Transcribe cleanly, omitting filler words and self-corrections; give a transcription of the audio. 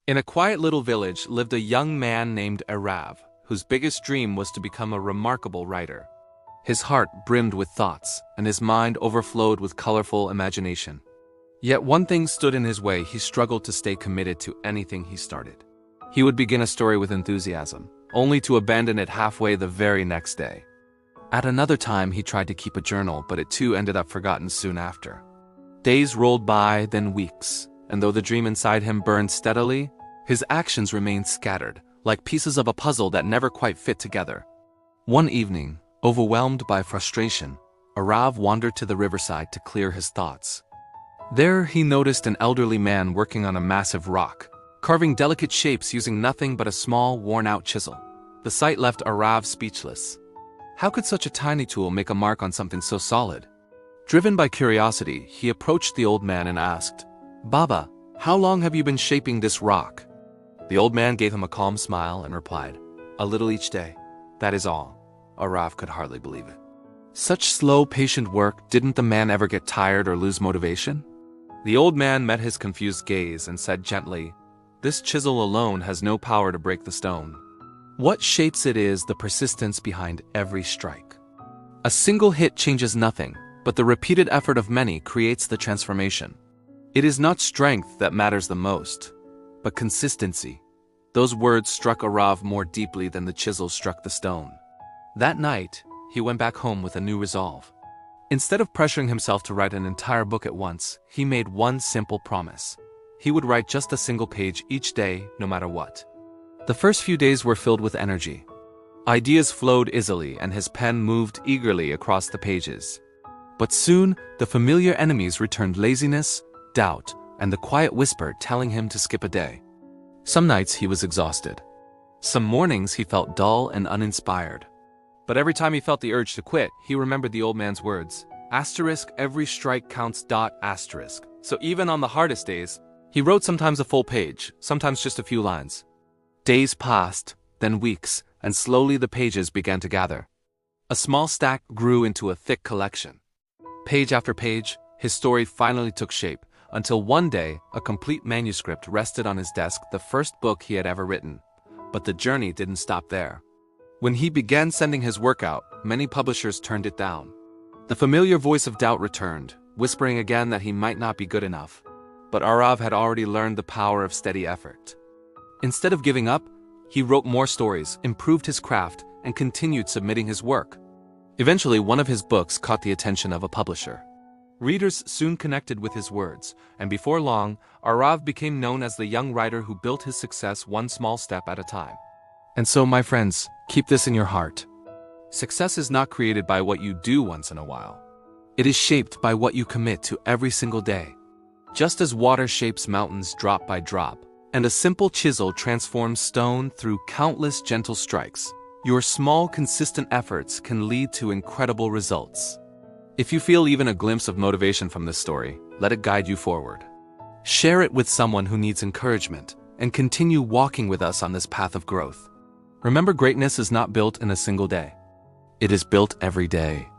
In a quiet little village lived a young man named Arav, whose biggest dream was to become a remarkable writer. His heart brimmed with thoughts, and his mind overflowed with colorful imagination. Yet one thing stood in his way: he struggled to stay committed to anything he started. He would begin a story with enthusiasm, only to abandon it halfway the very next day. At another time, he tried to keep a journal, but it too ended up forgotten soon after. Days rolled by, then weeks, and though the dream inside him burned steadily, his actions remained scattered, like pieces of a puzzle that never quite fit together. One evening, overwhelmed by frustration, Arav wandered to the riverside to clear his thoughts. There he noticed an elderly man working on a massive rock, carving delicate shapes using nothing but a small, worn-out chisel. The sight left Arav speechless. How could such a tiny tool make a mark on something so solid? Driven by curiosity, he approached the old man and asked, "Baba, how long have you been shaping this rock?" The old man gave him a calm smile and replied, "A little each day. That is all." Arav could hardly believe it. Such slow, patient work, didn't the man ever get tired or lose motivation? The old man met his confused gaze and said gently, "This chisel alone has no power to break the stone. What shapes it is the persistence behind every strike. A single hit changes nothing, but the repeated effort of many creates the transformation. It is not strength that matters the most, but consistency." Those words struck Arav more deeply than the chisel struck the stone. That night, he went back home with a new resolve. Instead of pressuring himself to write an entire book at once, he made one simple promise. He would write just a single page each day, no matter what. The first few days were filled with energy. Ideas flowed easily, and his pen moved eagerly across the pages. But soon, the familiar enemies returned: laziness, doubt, and the quiet whisper telling him to skip a day. Some nights he was exhausted. Some mornings he felt dull and uninspired. But every time he felt the urge to quit, he remembered the old man's words, asterisk, every strike counts, asterisk. So even on the hardest days, he wrote sometimes a full page, sometimes just a few lines. Days passed, then weeks, and slowly the pages began to gather. A small stack grew into a thick collection. Page after page, his story finally took shape, until one day, a complete manuscript rested on his desk, the first book he had ever written. But the journey didn't stop there. When he began sending his work out, many publishers turned it down. The familiar voice of doubt returned, whispering again that he might not be good enough. But Arav had already learned the power of steady effort. Instead of giving up, he wrote more stories, improved his craft, and continued submitting his work. Eventually, one of his books caught the attention of a publisher. Readers soon connected with his words, and before long, Arav became known as the young writer who built his success one small step at a time. And so, my friends, keep this in your heart. Success is not created by what you do once in a while. It is shaped by what you commit to every single day. Just as water shapes mountains drop by drop, and a simple chisel transforms stone through countless gentle strikes, your small, consistent efforts can lead to incredible results. If you feel even a glimpse of motivation from this story, let it guide you forward. Share it with someone who needs encouragement, and continue walking with us on this path of growth. Remember, greatness is not built in a single day. It is built every day.